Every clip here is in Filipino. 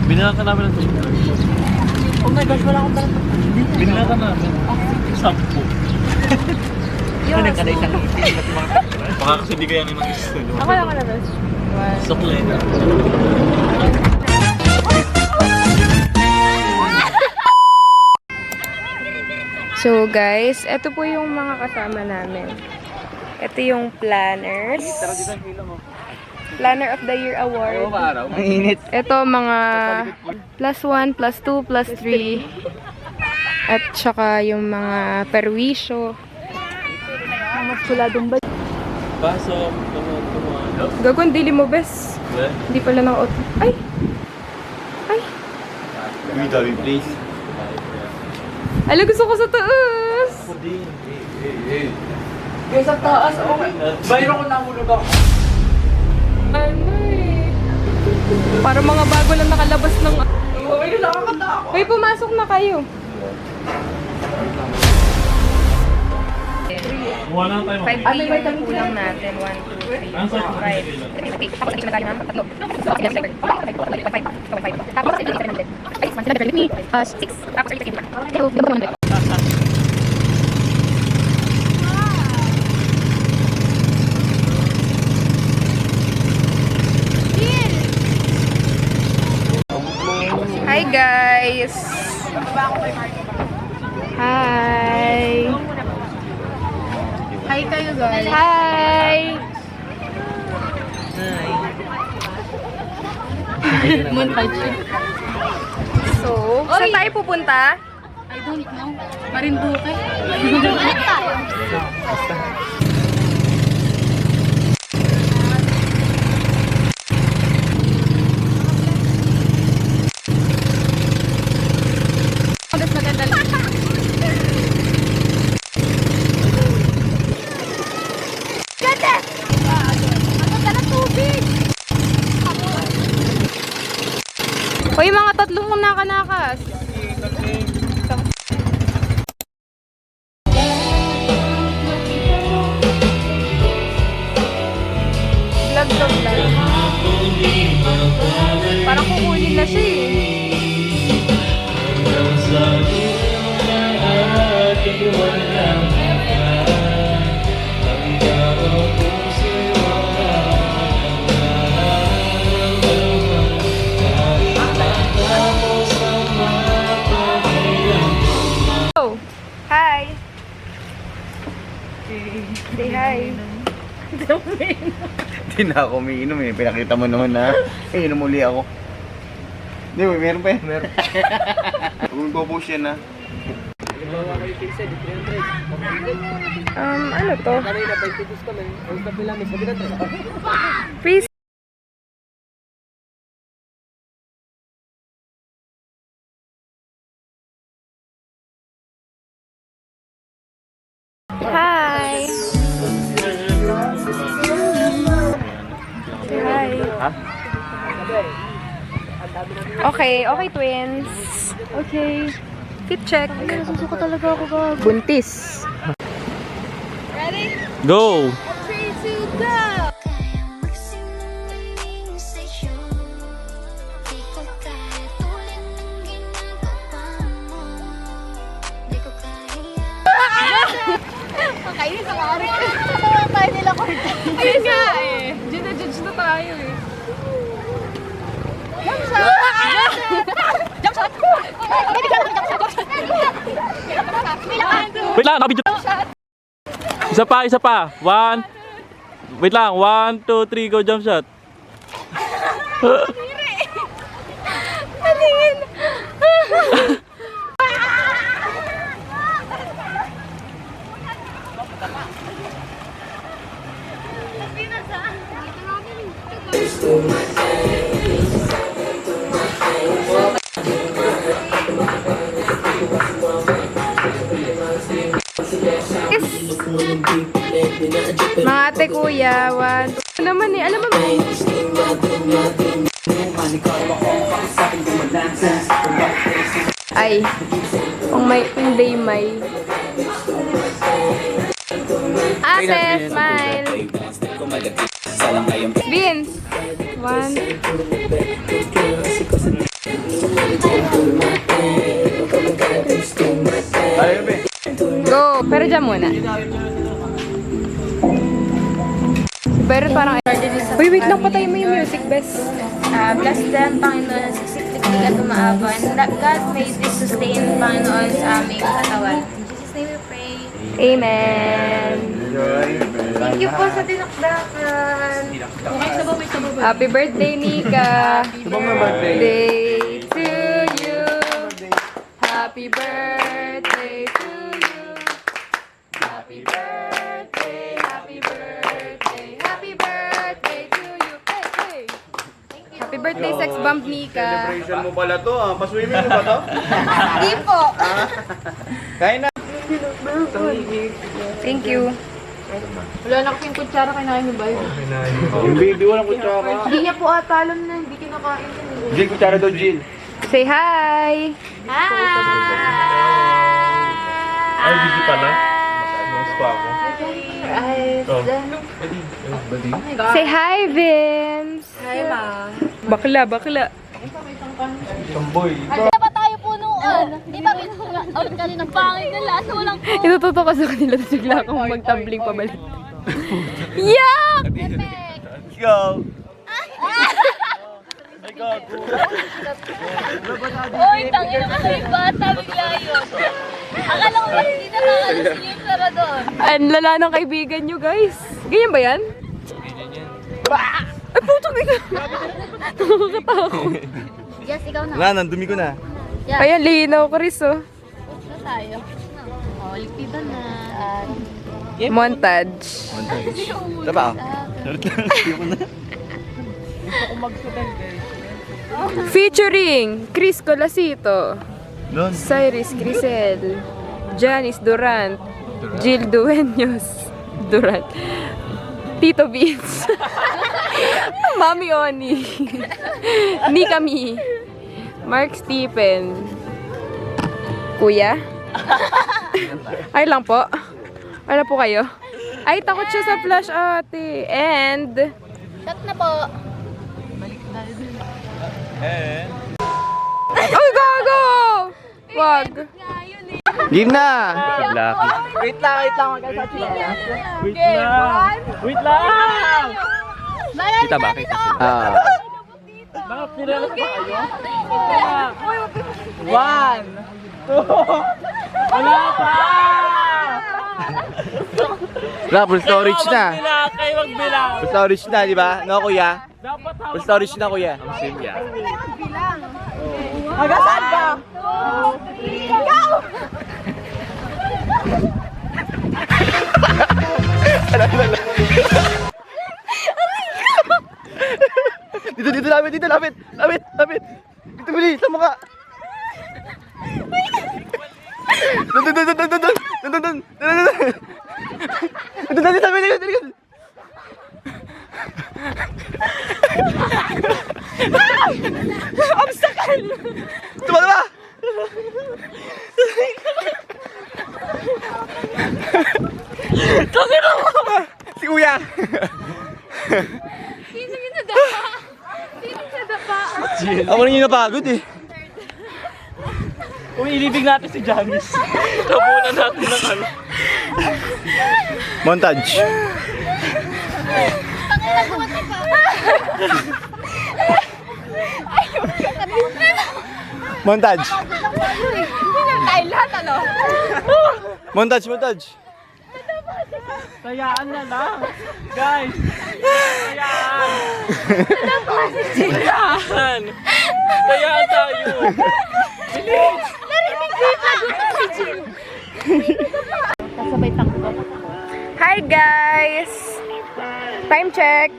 Binila ka namin ng tubig. Oh my gosh, wala akong dalang. Binila ka namin. Sampo. Yun. Ka na isang itin at mga Baka kasi di kaya ng isa. Ako lang ka na, bes. Sukleta. So guys, ito po yung mga kasama namin. Ito yung planners. Planner of the Year Award. Ang init. Ito mga +1, +2, +3. At saka yung mga perwisyo. Mga suladong ba? Pasok. Tumuhan. Gagawin, dili mo, bes. Hindi pala naka-auto. Ay! Ay! Dami, please. Ala, gusto ko sa taas! Guys, ang taas. Oh my. Bayro ko nahulog ako. Ano eh? Para mga bago lang nakalabas ng... Oh my God, nakakatakot. Uy, pumasok na kayo. Mukha na tayo. 5 yung kulang natin. 1, 2, 3, 4, 5. Tapos, ito na tayo ng tatlo. Tapos, ito na 700. Ay, 6. Tapos, ito na 700. Hi guys! Hi! Hi kayo, guys. Hi! Montage. So, saan tayo pupunta? I don't know. Marinduque. Mas maganda lang. Ganda! Ano ka ng tubig? Uy, mga tatlong naka-nakas. Vlog to vlog. Parang kukunin na siya eh. Oh, hi. Say hi. Hindi na ako umiinom eh. Pinakita mo naman na. Eh, inom uli ako. Hindi, meron pa eh. Meron. Kung po siya na. Ano to? Please. Hi. Say hi. Ha? Okay, okay twins. Okay. Fit check. Nasusuko talaga ako ba? Buntis. Go! 3, 2, go! Kainis ang ari. Tawa tayo nila ko. Ayun nga eh. Judge na tayo eh. Jump shot! Jump shot! Hindi ka lang jump shot. Wait lang, nakabidyo. Isa pa. Wait lang, 1, 2, 3, go jump shot. Halingin! Mga ate kuya, 1, 2 naman eh, alam mo ba? Ay, kung day may. Ate, smile. Vince. 1. Pero dyan muna. Pero parang... Uy, wait lang, patayin mo yung music, best. Bless them, Panginoon, sa siklik at umaaban. God may this sustain, Panginoon, sa aming katawan. In Jesus' name we pray. Amen. Thank you po sa dinakdakan. Happy birthday, Nika. Birthday to you. Happy birthday to you. Happy birthday, happy birthday, happy birthday to you. Hey, hey. Happy birthday, sex bomb, Nika. Celebration mo pala to, ah. Pa-swimming mo ba to? Hindi po. Kain na. Thank you. Wala na kasing kutsara, kinain niyo ba yun? Yung baby, walang kutsara. Hindi niya po ata alam na hindi kinakain yun. Jill, kutsara daw, Jill. Say hi. Ay, busy pala. Nose pa ako. Say hi, Vince. Hi, ma. Bakla, bakla. Samboy. Ba tayo punuan? Di ba on kanina pangit na lasa walang po. Itututo ka sa kanila tapos bigla akong magtabling pabalik. Yuck! Let's go. Oy, tangin na kasi yung bata bigla yun. Akala ko ba hindi na nakalisin yung sara doon. Ang lala ng kaibigan nyo, guys. Ganyan ba yan? Ay, putong ina. Nakakatakot. Yes, ikaw na. Wala, nandumi ko na. Yes. Ayan, linaw ko, Riz, oh. Ito tayo. Oh, lipitan na. Montage. Ito pa, oh. Ayoko na. Featuring Chris Colasito, Doon. Cyrus Crisel, Janice Durant, Jill Dueños Durant, Tito Beats, Mami Oni, Nika Mi, Mark Stephen, Kuya. Ay lang po. Ano po kayo? Ay, takot siya sa flash, ate. And... Shot na po. Ay, gago! Wag. Game na! Wait lang. Wait lang! Kita ba? Ah. Nakapirala ba kayo? One! Two! Wala pa! Wala, full storage na. Kayo magbilang! Full storage na, di ba? No, kuya? Dapat Full storage na, kuya. Agasan ka! Dito, lapit. Dito, bilis, sa mukha. Doon. Obstacle! Tumama! Si kuya! Sino yung nadapa? Sino yung nadapa? Ako rin yung napagod eh. Umiilibig natin si Janice. Tabunan natin ng ano. Montage. Montage. Ay, lahat ano? Montage. Tayaan na lang. Guys! Tayaan tayo! Hi guys! Time check!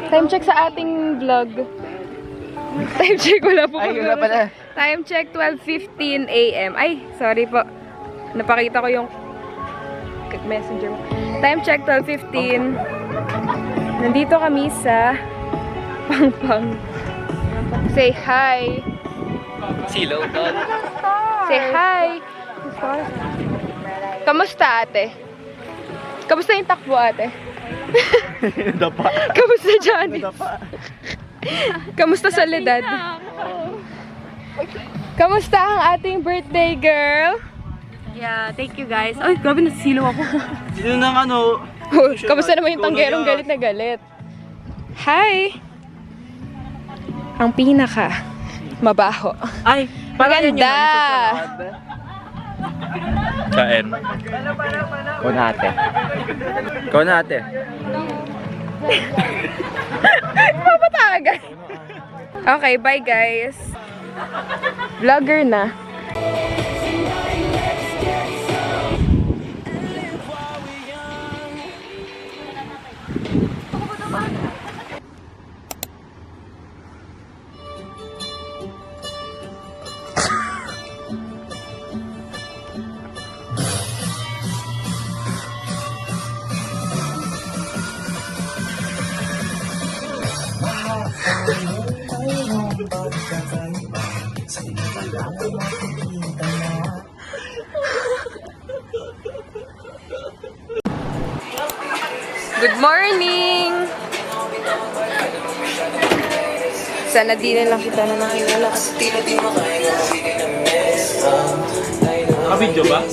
Time check sa ating vlog. Time check, wala po Ay, wala pala. Time check, 12:15 AM. Ay, sorry po. Napakita ko yung messenger mo. Time check, 12:15. Nandito kami sa Pangpang. Say hi. Silaw doon. Say hi. Kamusta, ate? Kamusta yung takbo, ate? Dapa. Kamusta, Johnny? Kamusta Soledad? Kamusta ang ating birthday girl? Yeah, thank you guys. Ay, grabe, nasisilaw ako. Sino nang ano? Kamusta naman yung tanggerong galit na galit? Hi! Ang pinaka mabaho. Ay, Maganda! Kain. Ikaw na ate. Ikaw na ate. Papatagan. Okay, bye guys. Vlogger na. Good morning! Sana di na lang kita na nakilala. Kabidyo ba?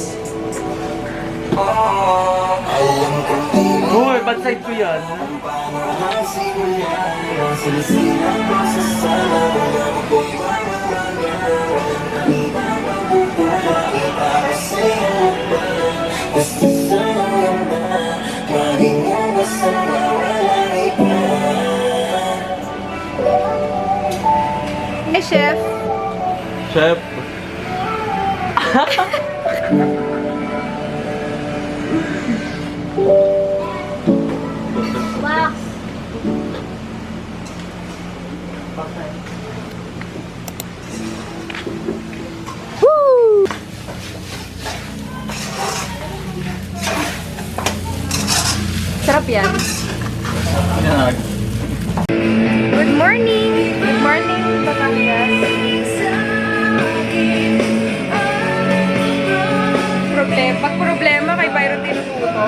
Hoy, bad side ko yan. Eh, chef. Chef. Woo! Sarap yan. Good morning! Good morning, Batangas. Pag problema kay Byron tinututo.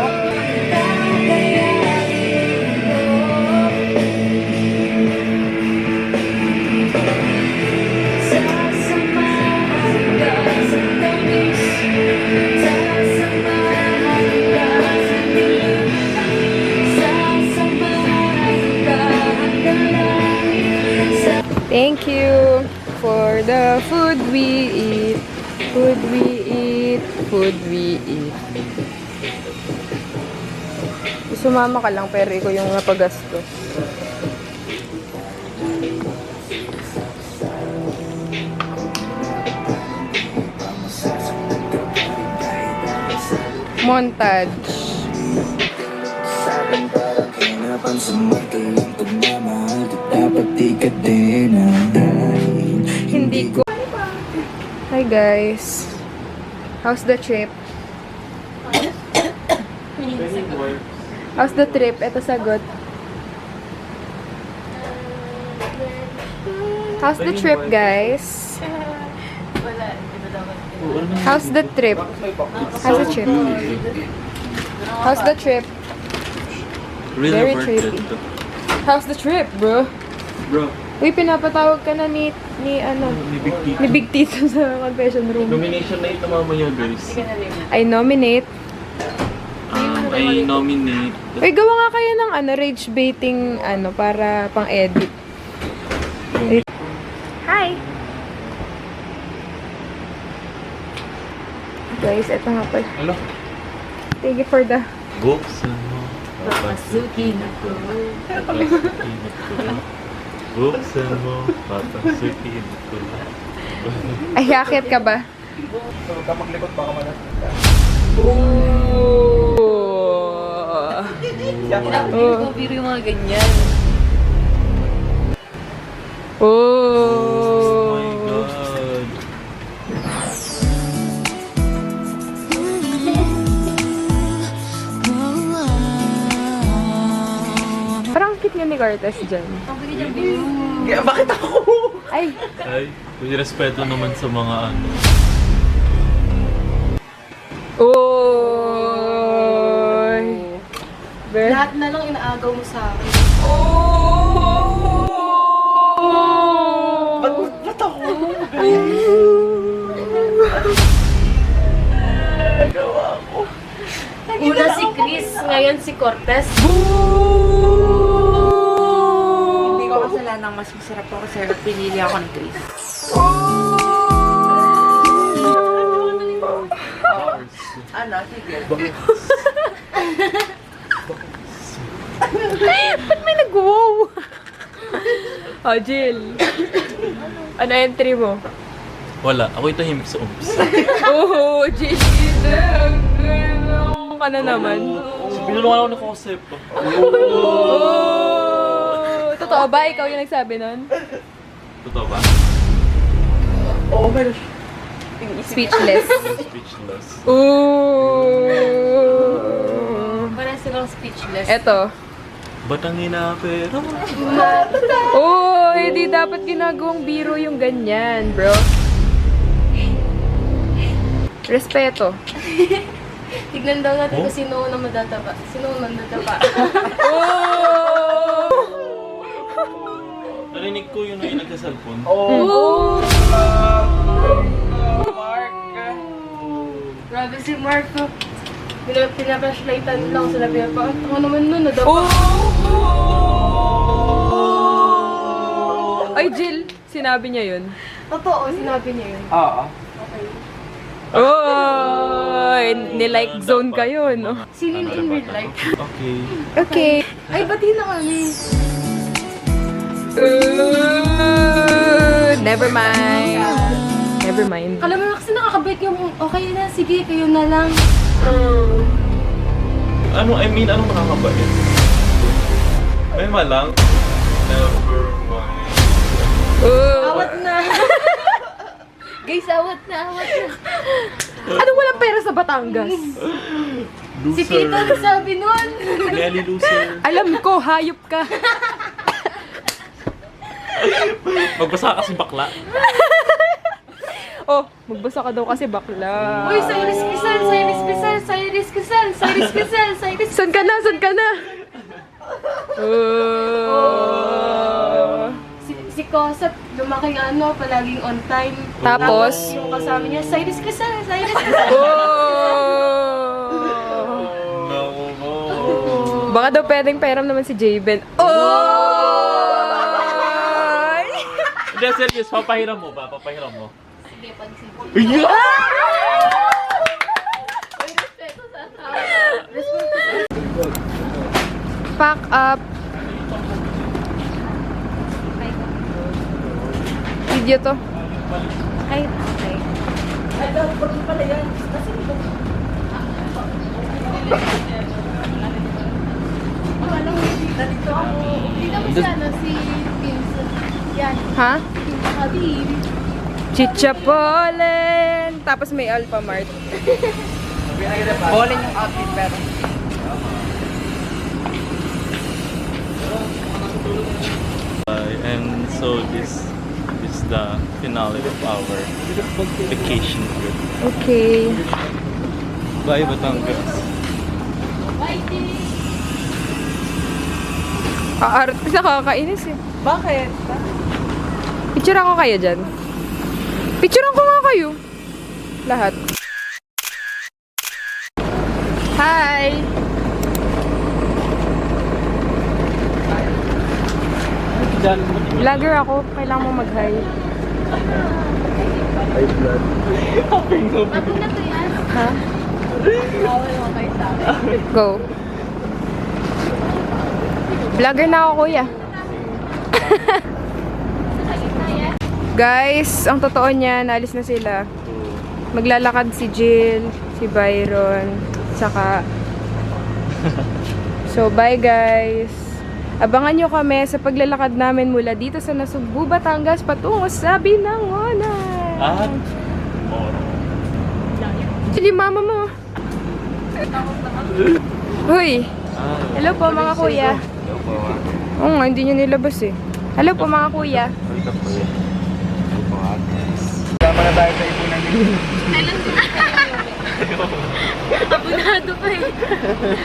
Thank you for the food we eat. Food we eat. Food we eat. Sumama ka lang pero ikaw yung napagastos. Montage. Hindi ko. Hi guys. How's the trip? How's the trip? Ito sagot. How's the trip, guys? How's the trip? How's the trip? How's the trip? Really Very worth trippy. it. How's the trip, bro? Bro, Uy, pinapatawag ka na ni ni Big Tito. ni Big Tito sa confession room. Nomination na ito mamaya, guys. I nominate. I nominate. Uy, gawa nga kayo ng rage baiting para pang-edit. Hi! Guys, eto nga pala. Hello? Thank you for the... Buksan mo. Papasukin ako. Papasukin ako. Buksan mo. Papasukin ako. Ay, akit ka ba? Huwag ka maglikot, baka manasita. Ooh! Biro yung mga ganyan. Oh! Oh my God. Parang cute nga ni Cortez dyan. Bakit ako? Ay! Ay, may respeto naman sa mga ano. Oy! Lahat na lang inaagaw mo sa akin. Ba't ako? Una si Chris, ngayon si Cortez. Hindi ko kasalanang mas masarap ako sir at pinili ako ni Chris. Ano, sige. Ba't may nag-wow? Oh, Jill. Ano entry mo? Wala. Ako ito him sa oops. Oh, Jill. Ano ka na naman? Pinulungan ako ng concept. Oh! Totoo ba? Ikaw yung nagsabi nun? Totoo ba? Speechless. Speechless. Ooh. Parang silang speechless. Eto. Batangina pero... Oh, hindi dapat ginagawang biro yung ganyan, bro. Respeto. Tignan daw natin kung sino unang madataba. Sino unang madataba. Oh! Narinig ko yung nagkasalpon. Grabe si Marco. Pinapashlightan lang sila. Ako naman nun, nadapa. Oh! Ay, Jill, sinabi niya yun. Totoo, sinabi niya yun. Oo. Oh! Ni-like zone kayo, no? Sino in real life? Okay. Okay. Ay, ba't na kami? Never mind. Never mind. Alam mo kasi nakakabait yung okay na, sige, kayo na lang. Ano, I mean, anong makakabait? May malang. Never mind. Awat na. Guys, awat na, awat na. Anong walang pera sa Batangas? Si Tito nagsabi nun. Nelly loser. Alam ko, hayop ka. Magbasa kasi bakla. Oh, magbasa ka daw kasi bakla. Uy, Cyrus Quisal, Cyrus Quisal, Cyrus Quisal, Cyrus Quisal, Cyrus San ka na? San ka na? Oh. Si Kosat, lumaking ano, palaging on time. Tapos? Yung kasama niya, Cyrus Quisal, Cyrus Quisal. Oh. No. Baka daw pwedeng peram naman si Javen. Oh! Hindi, serious. Papahiram mo ba? Papahiram mo. Sige, pansin. Pack up. Video to. Ay, okay. Dito mo si ano, si Vincent. Yan, Ha? Habib. Chichapolen. Tapos may Alphamart. Bowling yung outfit pero. And so this is the finale of our vacation trip. Okay. Bye, Batangas. Aarte sa kakainis eh. Bakit? Picture ako kayo dyan. Picturean ko nga kayo. Lahat. Hi! Vlogger ako. Kailangan mo mag-hi. Ako na to yan. Ha? Bawal mo kayo sa akin. Go. Vlogger na ako, kuya. Guys, ang totoo niya, naalis na sila. Maglalakad si Jill, si Byron, saka... So, bye guys. Abangan nyo kami sa paglalakad namin mula dito sa Nasugbu, Batangas patungo sa Binangonan. At Actually, mama mo. Hoy. Hello po mga kuya. Oo nga, hindi nyo nilabas eh. Hello po mga kuya. Sama na tayo sa ipunan nito. Abonado pa eh.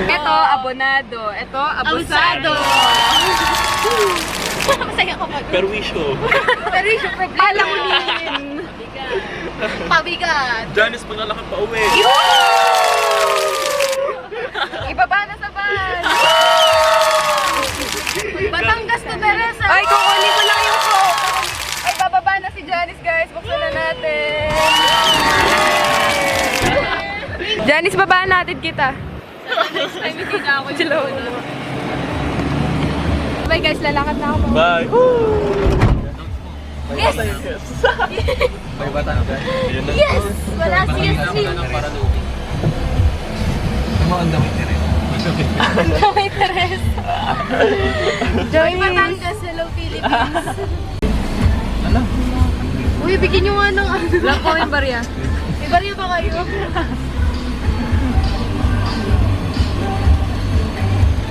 Ito, abonado. Ito, abusado. Masaya ko pag. perwisyo. Pero yung problema. Alam mo din. Pabigat. Janice, paglalakad pa uwi. Janice, babaan natin kita. Bye guys, lalakad na ako. Bye! Yes! Yes! Wala siya sweet. May Teres. Joy Batangas, hello Philippines. Uy, bigyan nyo nga ng ano. Lang po yung barya. May barya ba kayo?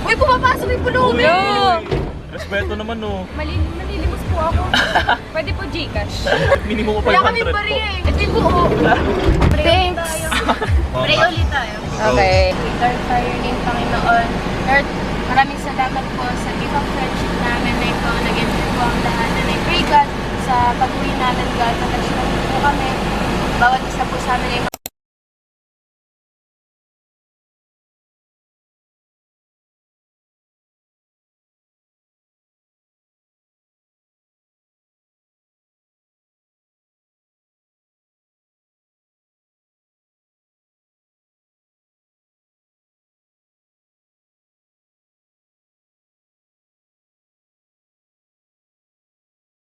Uy, pumapasok yung pulubi! Respeto naman, no. Malilimos po ako. Pwede po Gcash. Minimum Wala 500 kaming po. barya eh. Ito yung buo. Thanks. Pray ulit tayo. Okay. Lord, for your name, Panginoon. Lord, maraming salamat po sa gift of friendship namin na ito. Nag-enjoy po ang lahat. And I pray God sa pag-uwi namin, God, na touch po kami. Bawat isa po sa amin ay